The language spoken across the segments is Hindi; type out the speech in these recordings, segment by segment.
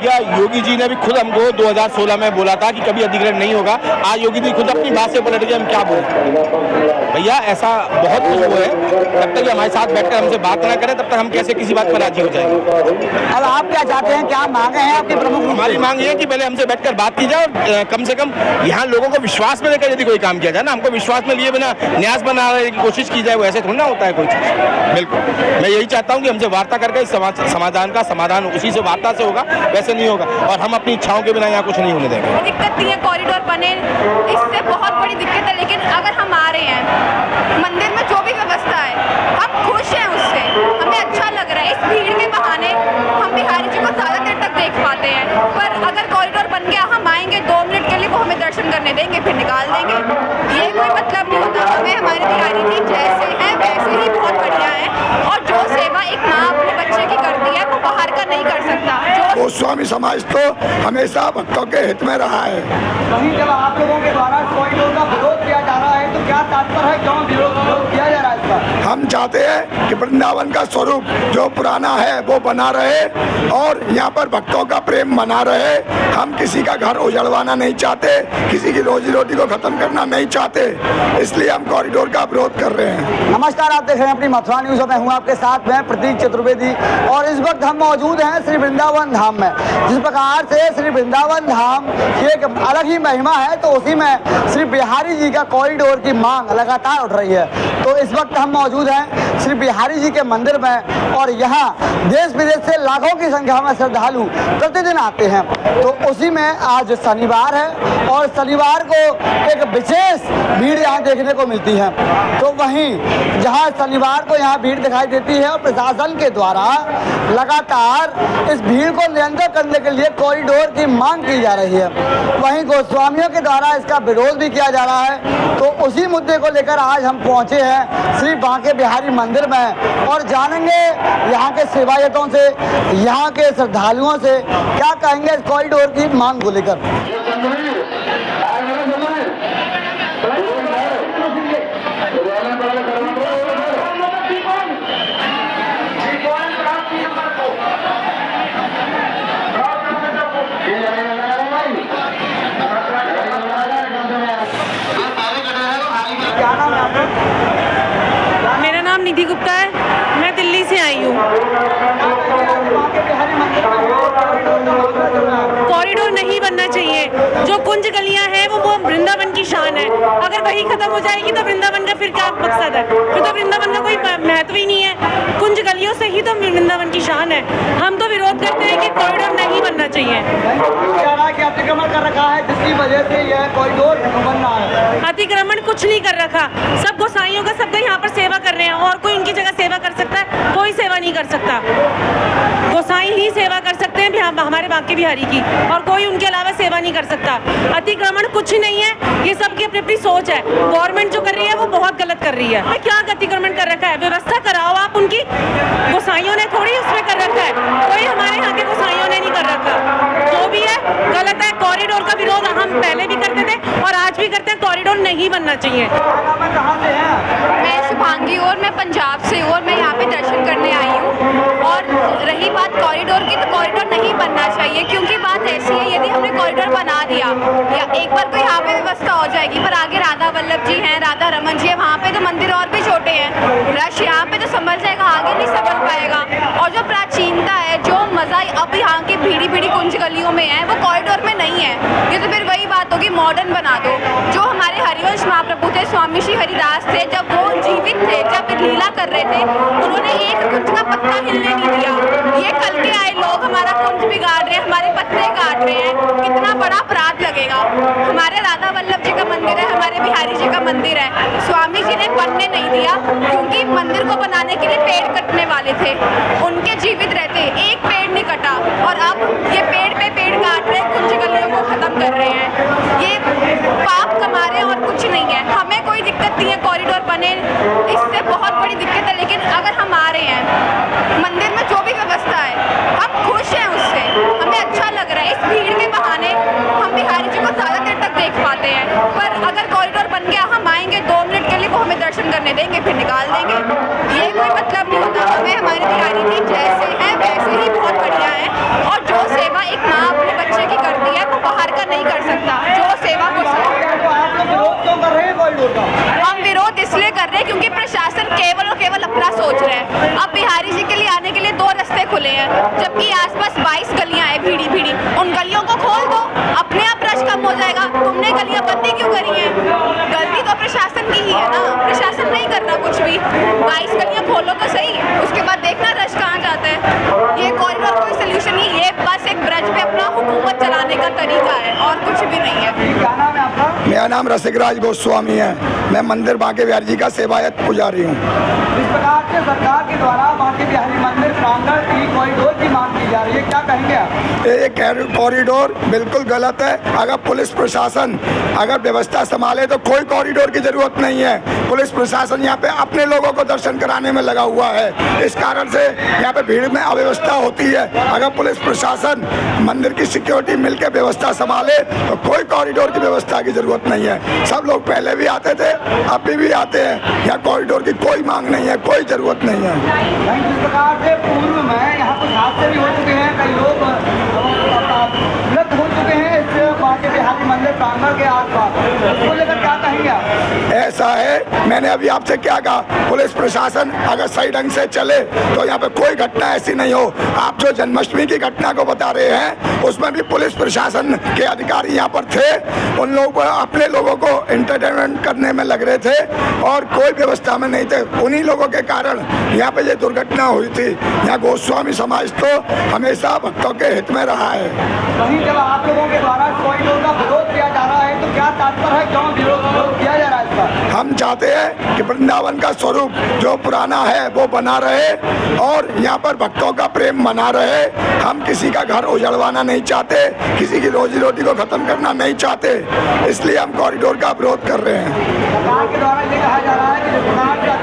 भैया योगी जी ने भी खुद हमको 2016 में बोला था कि कभी अधिग्रहण नहीं होगा। आज योगी जी खुद अपनी बात से पलट गए, हम क्या बोले भैया। ऐसा बहुत कुछ वो है, जब तक हमारे साथ बैठकर हमसे बात ना करें तब तक हम कैसे किसी बात पर राजी हो जाएंगे। अब आप क्या चाहते हैं, क्या मांगे हैं आपकी प्रमुख? हमारी मांग ये है कि पहले हमसे बैठकर बात की जाए और कम से कम यहाँ लोगों को विश्वास में लेकर यदि कोई काम किया जाए ना, हमको विश्वास में लिए बिना न्यास बनाने की कोशिश की जाए, वो ऐसे थोड़ा ना होता है कोई चीज। बिल्कुल मैं यही चाहता हूँ कि हमसे वार्ता करके इस समाधान का समाधान उसी से वार्ता से होगा, वैसे नहीं होगा। और हम अपनी इच्छाओं के बिना यहाँ कुछ नहीं होने देंगे। दिक्कत नहीं है, कॉरिडोर बने, इससे बहुत बड़ी दिक्कत है, लेकिन अगर हम आ रहे हैं मंदिर में जो भी व्यवस्था है हम खुश हैं उससे, हमें अच्छा लग रहा है। इस भीड़ के बहाने हम बिहारी जी को ज़्यादा देर तक देख पाते हैं, पर अगर कॉरिडोर बन गया हम आएंगे 2 मिनट के लिए, वो हमें दर्शन करने देंगे फिर निकाल देंगे, ये कोई मतलब नहीं होता। हमें हमारे बिहारी जी जैसे हैं वैसे ही बहुत बढ़िया है, और जो सेवा एक माँ अपने बच्चे की करती है वो बाहर का नहीं कर सकता। गोस्वामी समाज तो हमेशा भक्तों के हित में रहा है। वहीं जब आप लोगों के द्वारा कॉरिडोर का विरोध किया जा रहा है तो क्या तात्पर्य है, क्यों विरोध किया जा रहा है इसका? हम चाहते हैं कि वृंदावन का स्वरूप जो पुराना है वो बना रहे और यहाँ पर भक्तों का प्रेम बना रहे। हम किसी का घर उजड़वाना नहीं चाहते, किसी की रोजी रोटी को खत्म करना नहीं चाहते, इसलिए हम कॉरिडोर का विरोध कर रहे हैं। नमस्कार, आप देख रहे हैं अपनी मथुरा न्यूज़। मैं हूं आपके साथ में प्रतीक चतुर्वेदी, और इस वक्त हम मौजूद हैं श्री वृंदावन धाम में। जिस प्रकार से श्री वृंदावन धाम की एक अलग ही महिमा है, तो उसी में श्री बिहारी जी का कॉरिडोर की मांग लगातार उठ रही है। तो इस वक्त हम मौजूद हैं श्री बिहारी जी के मंदिर में, और यहाँ देश विदेश से लाखों की संख्या में श्रद्धालु प्रतिदिन आते हैं। तो उसी में आज शनिवार है, और शनिवार को एक विशेष भीड़ यहाँ देखने को मिलती है। तो वहीं जहाँ शनिवार को यहाँ भीड़ दिखाई देती है और प्रशासन के द्वारा लगातार इस भीड़ को नियंत्रित करने के लिए कॉरिडोर की मांग की जा रही है, वहीं गोस्वामियों के द्वारा इसका विरोध भी किया जा रहा है। तो उसी मुद्दे को लेकर आज हम पहुँचे हैं श्री बांके बिहारी मंदिर में, और जानेंगे यहाँ के सेवायतों से, यहाँ के श्रद्धालुओं से क्या कहेंगे इस कॉरिडोर की मांग को लेकर। मेरा नाम निधि गुप्ता है, मैं दिल्ली से आई हूँ। कॉरिडोर नहीं बनना चाहिए, जो कुंज गलियाँ हैं वो वृंदावन की शान है। अगर वही खत्म हो जाएगी तो वृंदावन का फिर क्या मकसद है? फिर तो वृंदावन का कोई महत्व ही नहीं है। कुंज गलियों से ही तो वृंदावन की शान है। हम तो विरोध करते हैं कि कॉरिडोर नहीं बनना चाहिए। अतिक्रमण कर रखा है जिसकी वजह से यह कॉरिडोर बन रहा है। अतिक्रमण कुछ नहीं कर रखा, सब गोसाइयों का सब यहाँ पर सेवा कर रहे हैं, और कोई उनकी जगह सेवा कर सकता है? कोई सेवा नहीं कर सकता। गोसाई ही सेवा कर सकते हैं हमारे बांके बिहारी की, और कोई उनके अलावा सेवा नहीं कर सकता। अतिक्रमण कुछ नहीं है, ये सबकी अपनी अपनी सोच है। गवर्नमेंट जो कर रही है वो बहुत गलत कर रही है। क्या अतिक्रमण कर रखा है? व्यवस्था कराओ आप उनकी, गोसाइयों ने थोड़ी उसमें कर रखा है, कोई हमारे यहाँ के गोसाइयों ने नहीं कर रखा। जो भी है गलत है। कॉरिडोर का विरोध हम पहले भी करते थे और आज भी करते हैं, कॉरिडोर नहीं बनना चाहिए। मैं शुभांगी और मैं पंजाब से हूँ, और मैं यहाँ पे दर्शन करने आई हूँ। और रही बात कॉरिडोर की, तो कॉरिडोर नहीं बनना चाहिए, क्योंकि बात ऐसी है, यदि हमने कॉरिडोर बना दिया या एक बार तो यहाँ पे व्यवस्था हो जाएगी, पर आगे राधा वल्लभ जी हैं, राधा रमन जी है, वहाँ पे तो मंदिर और भी छोटे हैं, रश यहाँ पे तो संभल जाएगा, आगे नहीं संभल पाएगा। और जो प्राचीनता है, जो मजा अब यहाँ की भीड़ी भीड़ी कुंज गलियों में है, वो कॉरिडोर में नहीं है। ये तो फिर वही बात होगी, मॉडर्न बना दो। जो हमारे हरिवंश महाप्रभु थे, स्वामी श्री हरिदास थे, जब वो जीवित थे, जब लीला कर रहे थे, उन्होंने एक कुंज का पत्ता हिलने नहीं दिया। ये कल के आए लोग हमारा कुंज बिगाड़ रहे हैं, हमारे पत्ते काट रहे हैं, कितना बड़ा अपराध लगेगा। हमारे राधा वल्लभ जी का मंदिर है, हमारे बिहारी जी का मंदिर है, स्वामी जी ने बनने नहीं दिया, क्योंकि मंदिर को बनाने के लिए पेड़ कटने वाले थे, उनके जीवित रहते एक पेड़ नहीं कटा, और अब ये पेड़ पे पेड़ काट रहे हैं, कुंज गलियों को खत्म कर रहे हैं। ये पाप कमा रहे हैं और कुछ नहीं है। हमें कोई दिक्कत नहीं है कॉरिडोर बने, इससे बहुत बड़ी दिक्कत है, लेकिन अगर हम आ रहे हैं मंदिर में जो भी व्यवस्था है हम खुश हैं उससे, हमें अच्छा लग रहा है। इस भीड़ के बहाने हम बिहारी जी को ज़्यादा देर तक देख पाते हैं, पर अगर कॉरिडोर बन गया हम आएंगे 2 मिनट के लिए, वो हमें दर्शन करने देंगे फिर निकाल देंगे, ये कोई मतलब नहीं होता। हमें हमारे बिहारी जी जैसे हैं वैसे ही बहुत बढ़िया है, और जो सेवा एक माँ नाम रसिकराज गोस्वामी है। मैं मंदिर बांके बिहारी जी का सेवायत पुजारी हूँ। इस प्रकार से सरकार के द्वारा बांके बिहारी मंदिर प्रांगण की कॉरिडोर की मांग की जा रही है, क्या कहेंगे आप? ये कॉरिडोर बिल्कुल गलत है। अगर पुलिस प्रशासन अगर व्यवस्था संभाले तो कोई कॉरिडोर की जरूरत नहीं है। पुलिस प्रशासन यहाँ पे अपने लोगों को दर्शन कराने में लगा हुआ है, इस कारण से यहाँ पे भीड़ में अव्यवस्था होती है। अगर पुलिस प्रशासन मंदिर की सिक्योरिटी मिलकर व्यवस्था संभाले तो कोई कॉरिडोर की व्यवस्था की जरूरत नहीं है। सब लोग पहले भी आते थे, अभी भी आते हैं। यहाँ कॉरिडोर की कोई मांग नहीं है, कोई जरूरत नहीं है। जिस प्रकार से पूर्व में यहाँ कुछ हादसे भी हो चुके हैं, कई लोग मृत हो चुके हैं इस बांके बिहारी मंदिर प्रांगण के आसपास, उसको लेकर क्या कहेंगे आप? ऐसा है, मैंने अभी आपसे क्या कहा, पुलिस प्रशासन अगर सही ढंग से चले तो यहाँ पे कोई घटना ऐसी नहीं हो। आप जो जन्माष्टमी की घटना को बता रहे हैं उसमें भी पुलिस प्रशासन के अधिकारी यहाँ पर थे, उन लोग अपने लोगों को एंटरटेनमेंट करने में लग रहे थे और कोई व्यवस्था में नहीं थे। उन्हीं लोगों के कारण यहाँ पे ये दुर्घटना हुई थी। यहाँ गोस्वामी समाज तो हमेशा भक्तों के हित में रहा है। वहीं जब आप लोगों के द्वारा कॉरिडोर का विरोध किया जा रहा है तो क्या तात्पर्य है, क्यों विरोध किया जा रहा है इसका? हम चाहते हैं कि वृंदावन का स्वरूप जो पुराना है वो बना रहे और यहाँ पर भक्तों का प्रेम बना रहे। हम किसी का घर उजड़वाना नहीं चाहते, किसी की रोजी रोटी को खत्म करना नहीं चाहते, इसलिए हम कॉरिडोर का विरोध कर रहे हैं। सरकार के द्वारा ये कहा जा रहा है कि जिस प्रकार का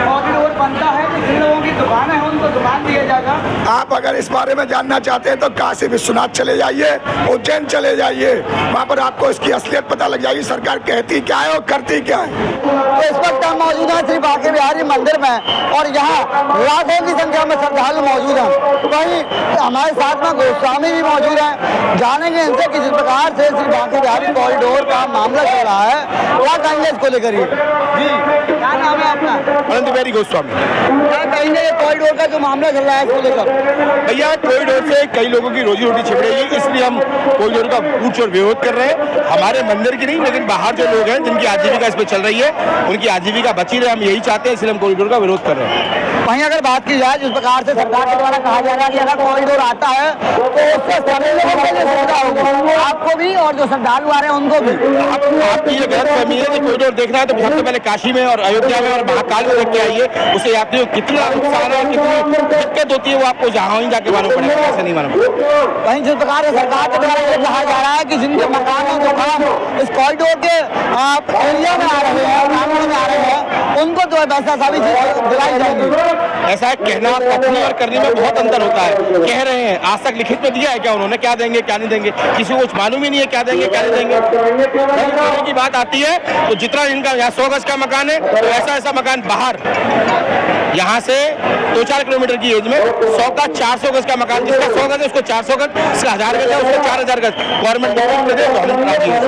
कॉरिडोर बनता है तो जिन लोगों की दुकान है उनको दुकान दिया जाएगा। आप अगर इस बारे में जानना चाहते हैं तो काशी विश्वनाथ चले जाइए, उज्जैन चले जाइए, वहाँ पर आपको इसकी असलियत पता लग जाएगी सरकार कहती क्या है और करती क्या है। तो इस वक्त हम मौजूद हैं श्री बांके बिहारी मंदिर में और यहाँ लाखों की संख्या में श्रद्धालु मौजूद हैं। वहीं हमारे साथ में गोस्वामी भी मौजूद हैं, जानेंगे इनसे कि जिस प्रकार से श्री बांके बिहारी कॉरिडोर का मामला चल रहा है क्या कहेंगे इसको लेकर। जी, क्या नाम है आपका? अनंत बिहारी गोस्वामी। क्या कहेंगे कॉरिडोर का जो मामला चल रहा है इसको लेकर? भैया कॉरिडोर से कई लोगों की रोजी रोटी छिप रही है, इसलिए हम कॉरिडोर का पूछ और विरोध कर रहे हैं। हमारे मंदिर की नहीं लेकिन बाहर जो लोग हैं जिनकी आजीविका इस पर चल रही है उनकी आजीविका बची रहे, हम यही चाहते हैं, इसलिए हम कॉरिडोर का विरोध कर रहे हैं। वहीं अगर बात की जाए जिस प्रकार से सरकार के द्वारा कहा जा रहा है कि अगर कॉरिडोर आता है तो उससे सभी लोगों के लिए सुविधा होगी, आपको भी और जो श्रद्धालु आ रहे हैं उनको भी। आपकी ये गलतफहमी है कि कॉरिडोर देखना है तो सबसे पहले काशी में और अयोध्या में और महाकाल में देख के आइए, उससे यात्रियों को कितना नुकसान है, कितनी दिक्कत होती है वो आपको जहाँ ही जाके मालूम पड़ेगा, ऐसे नहीं मालूम पड़ेगा। वहीं जिस प्रकार से सरकार के द्वारा ये कहा जा रहा है कि जिनके मकान और दुकान इस कॉरिडोर के एरिया में आ रहे हैं, प्रांगण में आ रहे हैं, उनको जो है वैसा सभी चीज दिलाई जाएगी। ऐसा है, कहना कथनी और करने में बहुत अंतर होता है। कह रहे हैं, आज तक लिखित में दिया है क्या उन्होंने, क्या देंगे क्या नहीं देंगे, किसी को कुछ मालूम ही नहीं है क्या देंगे क्या नहीं देंगे। कहने की बात आती है तो जितना इनका यहाँ 100 गज का मकान है तो ऐसा मकान बाहर यहाँ से 2-4 किलोमीटर की एज में 100 का 400 गज का मकान, जिसका 100 गज है उसको 400 गज, इसका 1000 गज है उसको 4000 गज गवर्नमेंट दे तो हम राजी हैं।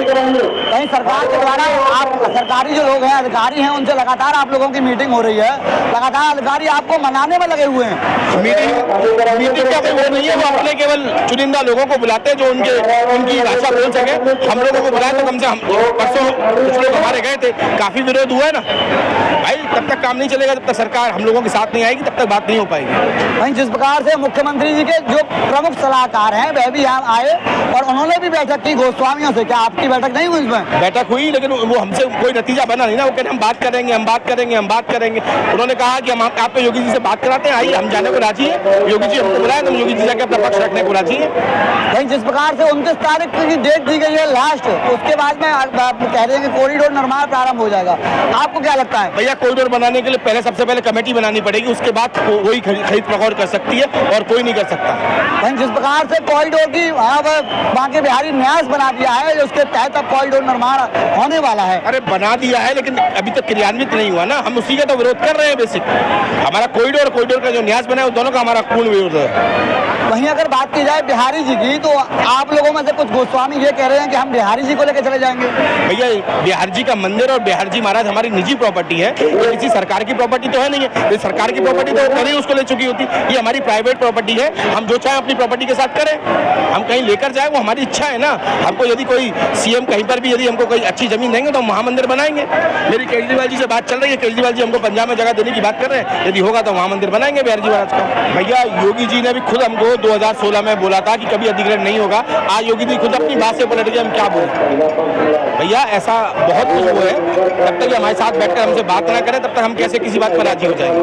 वहीं सरकार के द्वारा आप सरकारी जो लोग हैं अधिकारी हैं उनसे लगातार आप लोगों की मीटिंग हो रही है, लगातार अधिकारी आपको मनाने में लगे हुए हैं। मीटिंग का कोई वो नहीं है, वो अपने केवल चुनिंदा लोगों को बुलाते हैं जो उनकी भाषा बोल सके। हम लोगों को बुलाए तो कम से हम परसों कुछ लोग हमारे गए थे, काफी विरोध हुआ है ना भाई, तब तक काम नहीं चलेगा, जब तक सरकार हम लोगों के साथ नहीं आएगी तब तक बात नहीं हो पाएगी। वहीं जिस प्रकार से मुख्यमंत्री जी के जो प्रमुख सलाहकार हैं वह भी यहाँ आए और उन्होंने भी बैठक की गोस्वामियों से, क्या आपकी बैठक नहीं हुई इसमें? बैठक हुई लेकिन वो हमसे कोई नतीजा बना नहीं ना, वो कहते हम बात करेंगे हम बात करेंगे हम बात करेंगे। उन्होंने कहा कि हम आपको योगी जी से बात कराते हैं, आइए हम जाने को राजी है, योगी जी हमको बुलाए तो हम योगी जी जाके अपना पक्ष रखने को राजी है। वहीं जिस प्रकार से 29 तारीख की डेट दी गई है लास्ट, उसके बाद में कह रहे हैं कि कॉरिडोर निर्माण प्रारंभ हो जाएगा, आपको क्या लगता है? भैया कॉरिडोर बनाने के लिए सबसे पहले कमेटी बनानी पड़ेगी, उसके बाद वही खरीद फरोख्त कर सकती है और कोई नहीं कर सकता। वहीं जिस प्रकार से कॉरिडोर की अब बांके बिहारी न्यास बना दिया है, उसके तहत अब कॉरिडोर निर्माण होने वाला है। अरे बना दिया है लेकिन अभी तक क्रियान्वित नहीं हुआ ना, हम उसी का तो विरोध कर रहे हैं। बेसिक हमारा कॉरिडोर का जो न्यास बना है दोनों का हमारा पूर्ण विरोध है। वहीं अगर बात की जाए बिहारी जी की तो आप लोगों में से कुछ गोस्वामी ये कह रहे हैं कि हम बिहारी जी को लेकर चले जाएंगे। भैया बिहार जी का मंदिर और बिहार जी महाराज हमारी निजी प्रॉपर्टी है, ये किसी सरकार की प्रॉपर्टी तो है नहीं है। अरे सरकार की प्रॉपर्टी तो पहले ही उसको ले चुकी होती, ये हमारी प्राइवेट प्रॉपर्टी है, हम जो चाहें अपनी प्रॉपर्टी के साथ करें, हम कहीं लेकर जाए वो हमारी इच्छा है ना। हमको यदि कोई सीएम कहीं पर भी यदि हमको कोई अच्छी जमीन देंगे तो हम महामंदिर बनाएंगे। मेरी केजरीवाल जी से बात चल रही है, केजरीवाल जी हमको पंजाब में जगह देने की बात कर रहे हैं, यदि होगा तो महामंदिर बनाएंगे बिहार जी महाराज का। भैया योगी जी ने भी खुद हमको 2016 में बोला था कि कभी अधिग्रहण नहीं होगा, आज योगी जी खुद अपनी बात से पलट गए, हम क्या बोले भैया, ऐसा बहुत कुछ हुआ है। जब तक ये हमारे साथ बैठकर हमसे बात ना करें तब तक हम कैसे किसी बात पर राजी हो जाएंगे।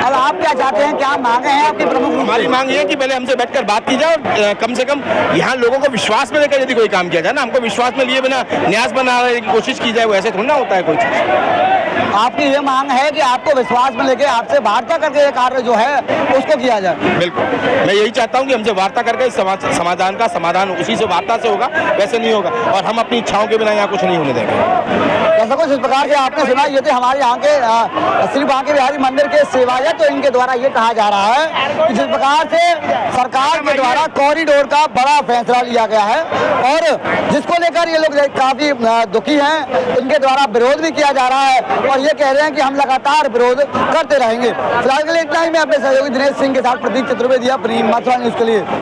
अब आप क्या चाहते हैं, क्या मांगे हैं आपकी प्रमुख? हमारी मांग ये है कि पहले हमसे बैठकर बात की जाए और कम से कम यहाँ लोगों को विश्वास में लेकर यदि कोई काम किया जाए ना, हमको विश्वास में लिए बिना न्यास बनाने की कोशिश की जाए, वो ऐसे थोड़ा होता है कोई चीज। आपकी ये मांग है कि आपको विश्वास में लेके आपसे वार्ता करके ये कार्य जो है उसको किया जाए। बिल्कुल, मैं यही चाहता हूँ कि हमसे वार्ता करके इस समाधान का समाधान उसी से वार्ता से होगा, वैसे नहीं होगा, और हम अपनी इच्छाओं के बिना यहाँ कुछ नहीं होने देंगे। ऐसा कुछ इस प्रकार के आपने सुना, ये थे हमारे यहाँ के श्री बांके बिहारी मंदिर के सेवायत, तो इनके द्वारा ये कहा जा रहा है कि जिस प्रकार से सरकार के द्वारा कॉरिडोर का बड़ा फैसला लिया गया है और जिसको लेकर ये लोग काफी दुखी हैं, इनके द्वारा विरोध भी किया जा रहा है और ये कह रहे हैं कि हम लगातार विरोध करते रहेंगे। फिलहाल के लिए इतना ही। मैं अपने सहयोगी दिनेश सिंह के साथ प्रतीक चतुर्वेदी, मथुरा न्यूज के लिए।